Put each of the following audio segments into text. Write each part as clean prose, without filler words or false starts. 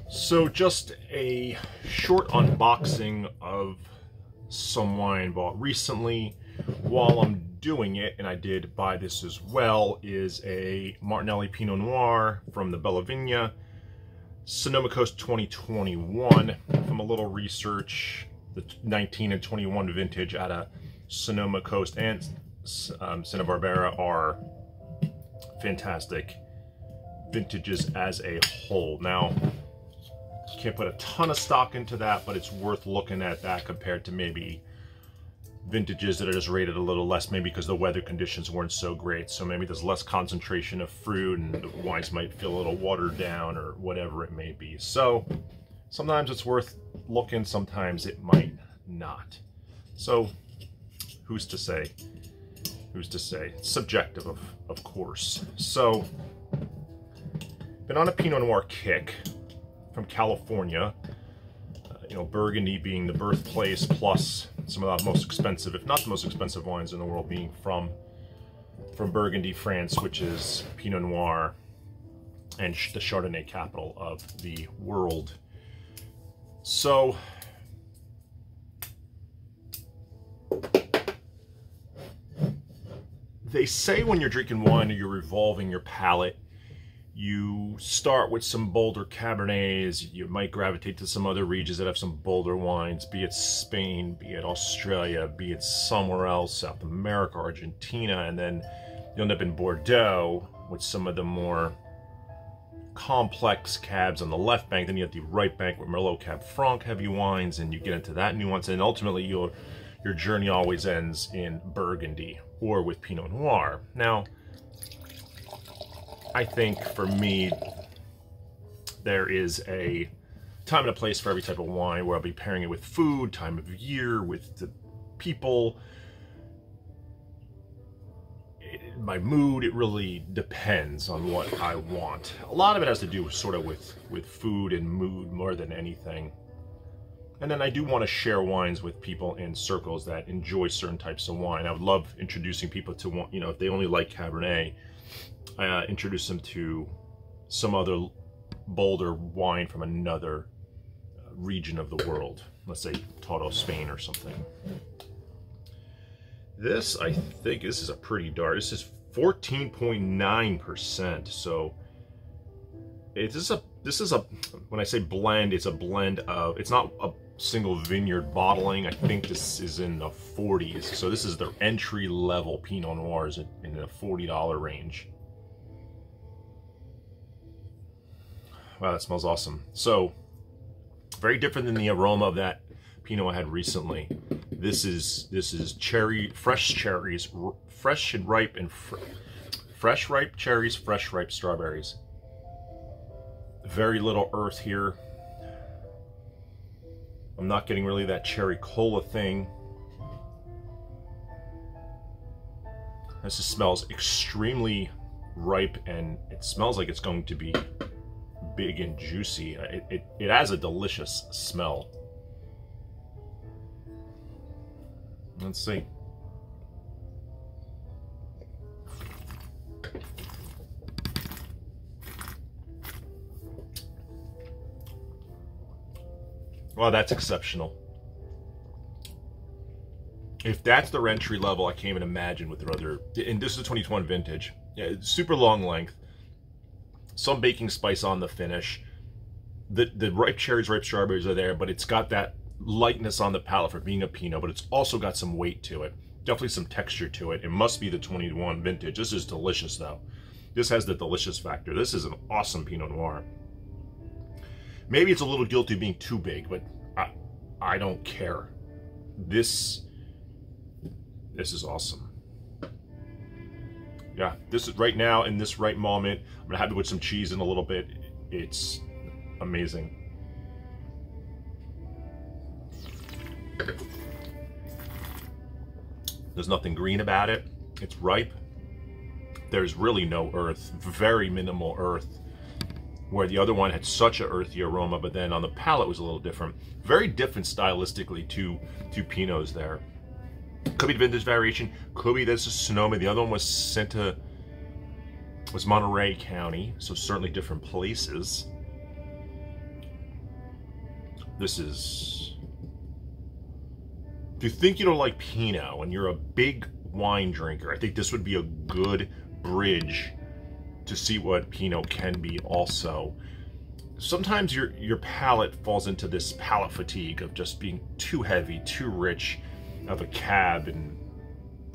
So just a short unboxing of some wine bought recently. While I'm doing it, and I did buy this as well, is a Martinelli Pinot Noir from the Bella Vigna, Sonoma Coast 2021. From a little research, the 19 and 21 vintage out of Sonoma Coast and Santa Barbara are fantastic vintages as a whole. Now, can't put a ton of stock into that, but it's worth looking at that compared to maybe vintages that are just rated a little less, maybe because the weather conditions weren't so great. So maybe there's less concentration of fruit and the wines might feel a little watered down or whatever it may be. So sometimes it's worth looking, sometimes it might not. So who's to say? Who's to say? It's subjective, of course. So, been on a Pinot Noir kick from California. You know, Burgundy being the birthplace, plus some of the most expensive, if not the most expensive wines in the world being from Burgundy, France, which is Pinot Noir and the Chardonnay capital of the world. So, they say when you're drinking wine or you're revolving your palate, you start with some bolder Cabernets, you might gravitate to some other regions that have some bolder wines, be it Spain, be it Australia, be it somewhere else, South America, Argentina, and then you end up in Bordeaux with some of the more complex cabs on the left bank. Then you have the right bank with Merlot, Cab Franc heavy wines, and you get into that nuance, and ultimately your journey always ends in Burgundy or with Pinot Noir. Now, I think for me, there is a time and a place for every type of wine, where I'll be pairing it with food, time of year, with the people, my mood. It really depends on what I want. A lot of it has to do sort of with food and mood more than anything. And then I do want to share wines with people in circles that enjoy certain types of wine. I would love introducing people to, you know, if they only like Cabernet, introduce them to some other bolder wine from another region of the world. Let's say Toro, Spain or something. This, I think, this is a pretty dark. This is 14.9%. So this is a, when I say blend, it's a blend of, it's not a single vineyard bottling. I think this is in the 40s. So this is their entry level Pinot Noirs in the $40 range. Wow, that smells awesome. So, very different than the aroma of that Pinot I had recently. This is cherry, fresh cherries, fresh and ripe, and fresh ripe cherries, fresh ripe strawberries. Very little earth here. I'm not getting really that cherry cola thing. This just smells extremely ripe, and it smells like it's going to be big and juicy. It has a delicious smell. Let's see. Well, that's exceptional. If that's their entry level, I can't even imagine what their other, and this is a 2021 vintage. Yeah, it's super long length. Some baking spice on the finish. The ripe cherries, ripe strawberries are there, but it's got that lightness on the palate for being a Pinot, but it's also got some weight to it. Definitely some texture to it. It must be the 21 vintage. This is delicious though. This has the delicious factor. This is an awesome Pinot Noir. Maybe it's a little guilty of being too big, but I don't care. This is awesome. Yeah, this is right now in this right moment. I'm gonna have it with some cheese in a little bit. It's amazing. There's nothing green about it. It's ripe. There's really no earth, very minimal earth, where the other one had such an earthy aroma, but then on the palate was a little different. Very different stylistically to Pinots there. Could be the vintage variation, could be this is Sonoma. The other one was Monterey County, so certainly different places. This is... If you think you don't like Pinot and you're a big wine drinker, I think this would be a good bridge to see what Pinot can be also. Sometimes your palate falls into this palate fatigue of just being too heavy, too rich of a cab and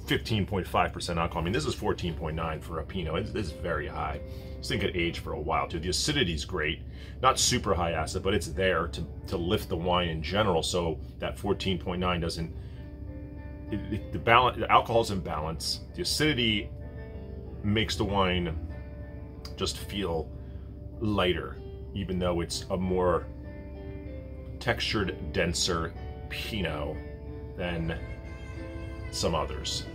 15.5% alcohol. I mean, this is 14.9 for a Pinot. It's very high. This thing could age for a while too. The acidity's great. Not super high acid, but it's there to lift the wine in general, so that 14.9 doesn't... the alcohol's in balance. The acidity makes the wine just feel lighter, even though it's a more textured, denser Pinot than some others.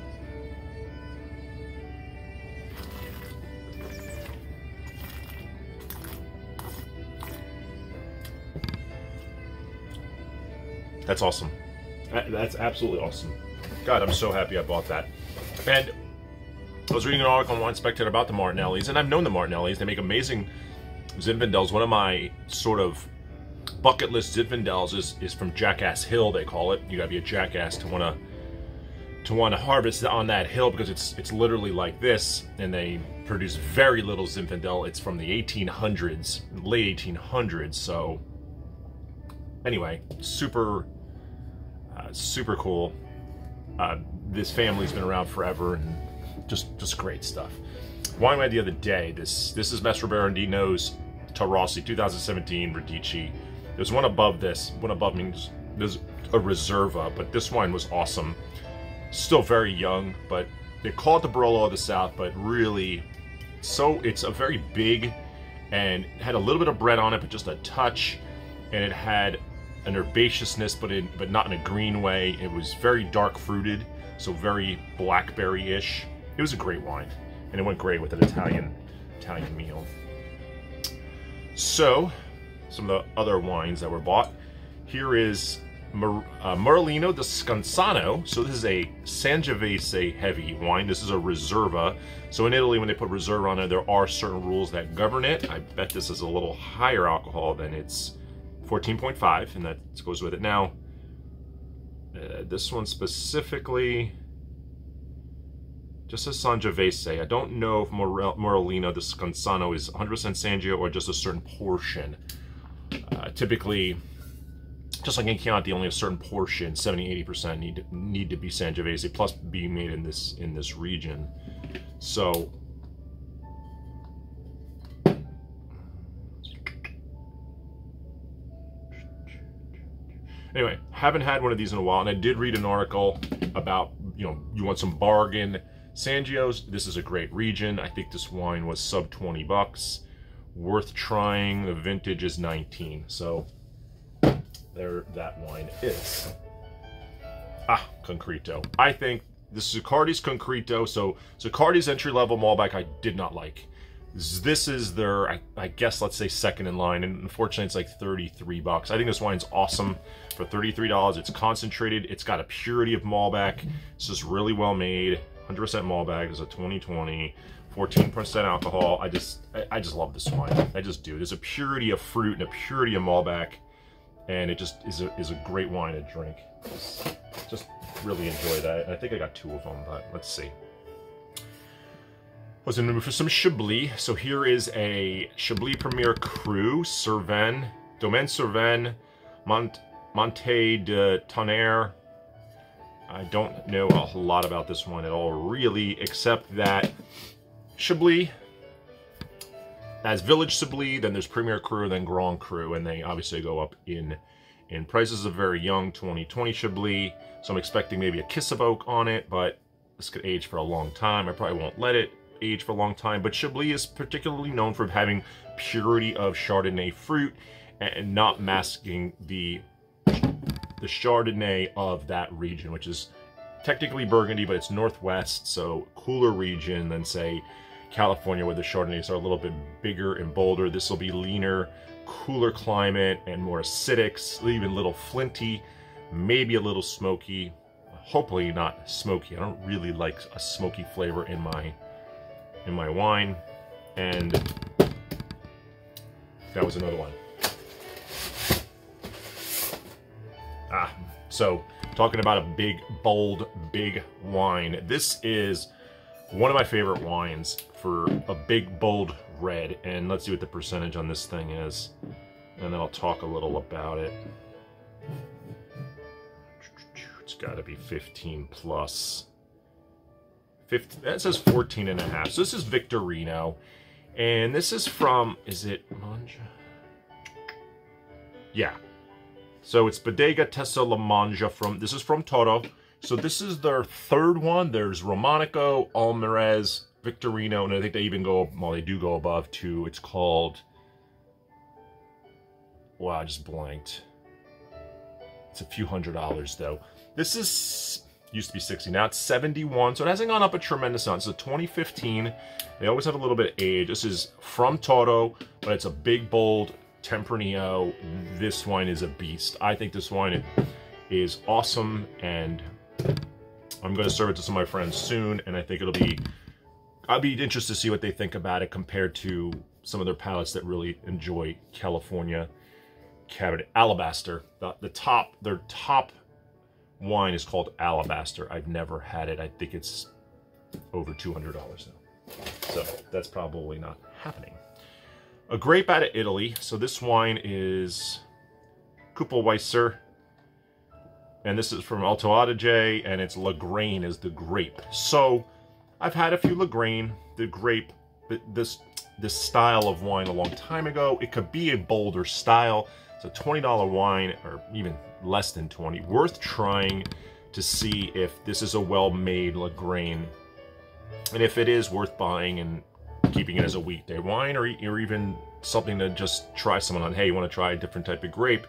That's awesome. That's absolutely awesome. God, I'm so happy I bought that. And I was reading an article on Wine Spectator about the Martinellis, and I've known the Martinellis. They make amazing Zinfandels. One of my sort of bucket list Zinfandels is from Jackass Hill, they call it. You gotta be a jackass to want to harvest on that hill, because it's literally like this, and they produce very little Zinfandel. It's from the 1800s, late 1800s. So anyway, super cool. This family's been around forever, and just great stuff. Wine idea of the day. This is Mestre Berardino's Taurasi 2017 Radici. There's one above this. One above means there's a Reserva, but this wine was awesome. Still very young, but they call it the Barolo of the South, but really, so it's a very big, and it had a little bit of bread on it, but just a touch, and it had an herbaceousness, but not in a green way. It was very dark fruited, so very blackberry-ish. It was a great wine, and it went great with an Italian meal. So, some of the other wines that were bought. Here is Merlino di Scansano. So this is a Sangiovese heavy wine. This is a Reserva. So in Italy, when they put Reserva on there are certain rules that govern it. I bet this is a little higher alcohol than its 14.5, and that goes with it. Now, this one specifically just says Sangiovese. I don't know if Merlino di Scansano is 100% Sangio or just a certain portion. Typically, just like in Chianti, only a certain portion, 70-80%, need to be Sangiovese, plus being made in this region. So anyway, haven't had one of these in a while, and I did read an article about, you want some bargain Sangios. This is a great region. I think this wine was sub 20 bucks. Worth trying. The vintage is 19. So there that wine is. Concreto. I think this is Zuccardi's Concreto. So Zuccardi's entry-level Malbec I did not like. This is their, I guess, let's say second in line, and unfortunately it's like 33 bucks. I think this wine's awesome for $33. It's concentrated. It's got a purity of Malbec. This is really well made. 100% Malbec. It's a 2020, 14% alcohol. I just love this wine. I just do. There's a purity of fruit and a purity of Malbec, and it just is a great wine to drink. Just really enjoy that. I think I got two of them, but let's see. I was in the mood for some Chablis. So here is a Chablis Premier Cru, Cervin, Domaine Cervin, Monte de Tonnerre. I don't know a lot about this one at all, really, except that Chablis, as Village Chablis, then there's Premier Cru, then Grand Cru, and they obviously go up in prices. Of very young 2020 Chablis, so I'm expecting maybe a kiss of oak on it, but this could age for a long time. I probably won't let it age for a long time, but Chablis is particularly known for having purity of Chardonnay fruit and not masking the Chardonnay of that region, which is technically Burgundy, but it's Northwest, so cooler region than, say, California, where the Chardonnays are a little bit bigger and bolder. This will be leaner, cooler climate, and more acidic, even a little flinty, maybe a little smoky. Hopefully not smoky. I don't really like a smoky flavor in my wine. And that was another one. So talking about a big, bold, big wine. This is one of my favorite wines for a big, bold red. And let's see what the percentage on this thing is. And then I'll talk a little about it. It's got to be 15 plus. 15, that says 14 and a half. So this is Victorino. And this is from, is it Manja? Yeah. So it's Bodega Tessa La Manja from, this is from Toro. So this is their third one. There's Romanico, Almarez, Victorino, and I think they even go, well, they do go above to, it's called, wow, I just blanked. It's a few $100s though. This is, used to be 60, now it's 71, so it hasn't gone up a tremendous amount. So 2015, they always have a little bit of age. This is from Toro, but it's a big, bold Tempranillo. This wine is a beast. I think this wine is awesome, and I'm going to serve it to some of my friends soon, and I think it'll be, I'll be interested to see what they think about it compared to some of their palates that really enjoy California Cabernet. Alabaster, their top wine is called Alabaster. I've never had it. I think it's over $200 now. So that's probably not happening. A grape out of Italy. So this wine is Kupelweiser. And this is from Alto Adige, and it's Lagrange is the grape. So I've had a few Lagrange, the grape, this style of wine a long time ago. It could be a bolder style. It's a $20 wine, or even less than 20. Worth trying to see if this is a well-made Lagrange. And if it is, worth buying and keeping it as a weekday wine, or even something to just try someone on. Hey, you want to try a different type of grape?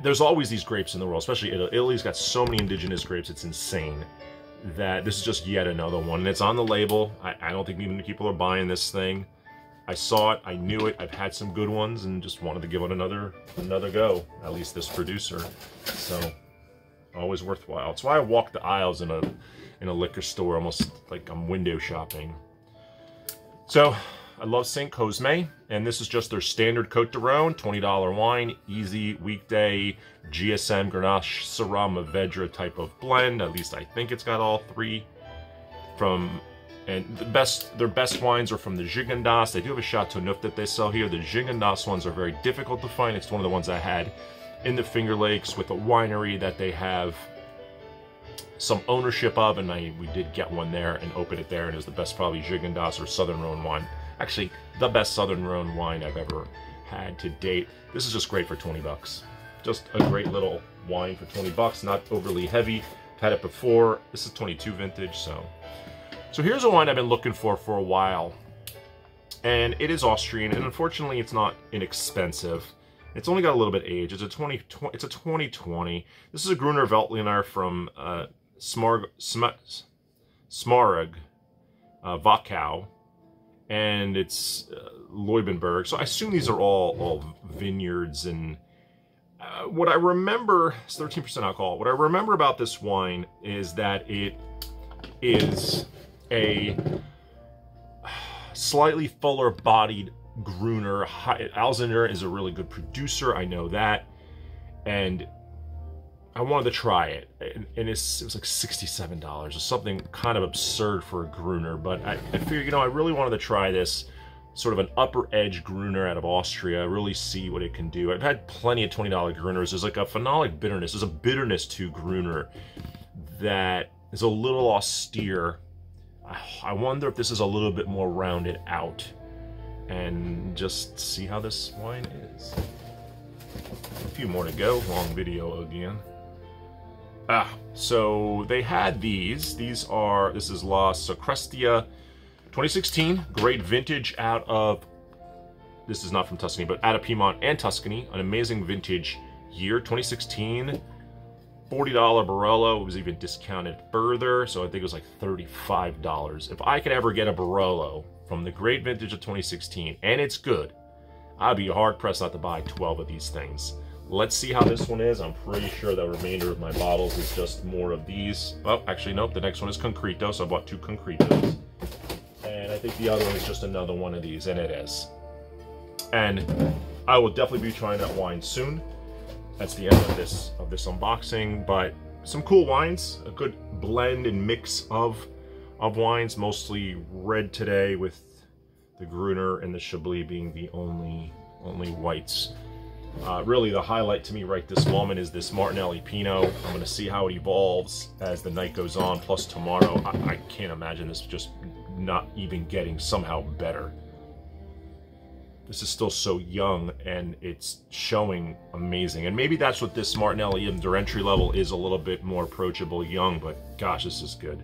There's always these grapes in the world, especially Italy. Italy's got so many indigenous grapes, it's insane. That this is just yet another one. And it's on the label. I don't think even people are buying this thing. I saw it, I knew it, I've had some good ones, and just wanted to give it another go. At least this producer. So, always worthwhile. That's why I walk the aisles in a liquor store, almost like I'm window shopping. So, I love St. Cosme, and this is just their standard Côte de Rhône, $20 wine, easy weekday GSM Grenache Syrah Mourvedre type of blend. At least I think it's got all three. And their best wines are from the Gigondas. They do have a Chateau Neuf that they sell here. The Gigondas ones are very difficult to find. It's one of the ones I had in the Finger Lakes with a winery that they have some ownership of, and we did get one there and open it there, and it was the best probably Gigondas or Southern Rhone wine. Actually, the best Southern Rhone wine I've ever had to date. This is just great for 20 bucks. Just a great little wine for 20 bucks, not overly heavy. I've had it before. This is 22 vintage, so here's a wine I've been looking for a while, and it is Austrian, and unfortunately it's not inexpensive. It's only got a little bit of age. It's a 2020. This is a Gruner Veltliner from Smaragd, Wachau, and it's Leubenberg. So I assume these are all vineyards, and what I remember, it's 13% alcohol. What I remember about this wine is that it is a slightly fuller bodied Gruner. Alzheimer is a really good producer, I know that, and I wanted to try it, and it was like $67 or something kind of absurd for a Gruner, but I figured, you know, I really wanted to try this sort of an upper edge Gruner out of Austria, really see what it can do. I've had plenty of $20 Gruners. There's like a phenolic bitterness. There's a bitterness to Gruner that is a little austere. I wonder if this is a little bit more rounded out, and just see how this wine is. A few more to go. Long video again. So they had these. This is La Sacrestia 2016. Great vintage out of, this is not from Tuscany, but out of Piedmont and Tuscany. An amazing vintage year, 2016. $40 Barolo. It was even discounted further, so I think it was like $35. If I could ever get a Barolo from the great vintage of 2016, and it's good, I'd be hard-pressed not to buy 12 of these things. Let's see how this one is. I'm pretty sure the remainder of my bottles is just more of these. Oh, actually, nope. The next one is Concreto, so I bought 2 Concretos. And I think the other one is just another one of these, and it is. And I will definitely be trying that wine soon. that's the end of this unboxing. But some cool wines, a good blend and mix of wines, mostly red today, with the Gruner and the Chablis being the only whites. Really the highlight to me right this moment is this Martinelli Pinot. I'm going to see how it evolves as the night goes on, plus tomorrow. I can't imagine this just not even getting somehow better. This is still so young, and it's showing amazing. And maybe that's what this Martinelli in their entry level is, a little bit more approachable young, but gosh, this is good.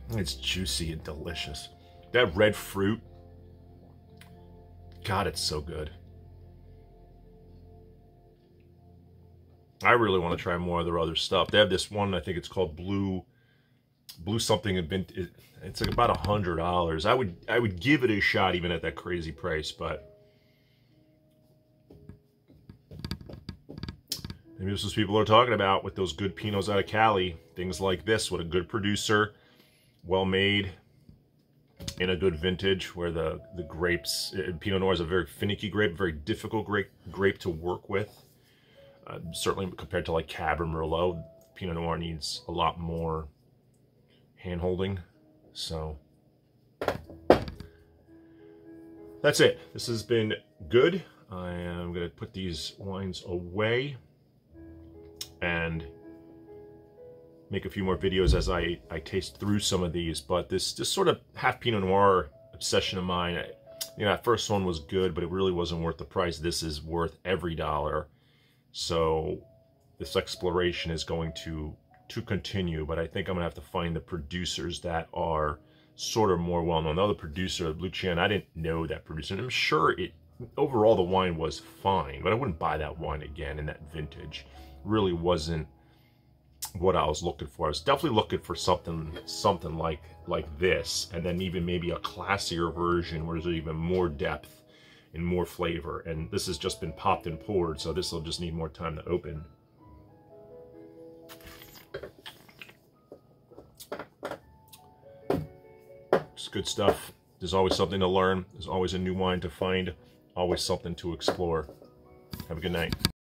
It's juicy and delicious. That red fruit, God, it's so good. I really want to try more of their other stuff. They have this one, I think it's called Blue something. It's like about $100. I would give it a shot even at that crazy price, but maybe this is what people are talking about with those good Pinots out of Cali. Things like this with a good producer, well made, in a good vintage, where the grapes, Pinot Noir is a very finicky grape, very difficult grape to work with. Certainly compared to like Cab or Merlot, Pinot Noir needs a lot more hand-holding. So that's it. This has been good. I am going to put these wines away and make a few more videos as I taste through some of these. But this sort of half Pinot Noir obsession of mine, you know, that first one was good, but it really wasn't worth the price. This is worth every dollar. So this exploration is going to continue, but I think I'm gonna have to find the producers that are sort of more well-known. The other producer, Lucian, I didn't know that producer, and I'm sure overall the wine was fine, but I wouldn't buy that wine again in that vintage. Really wasn't what I was looking for. I was definitely looking for something like this, and then even maybe a classier version where there's even more depth and more flavor. And this has just been popped and poured, so this will just need more time to open. It's good stuff. There's always something to learn. There's always a new wine to find. Always something to explore. Have a good night.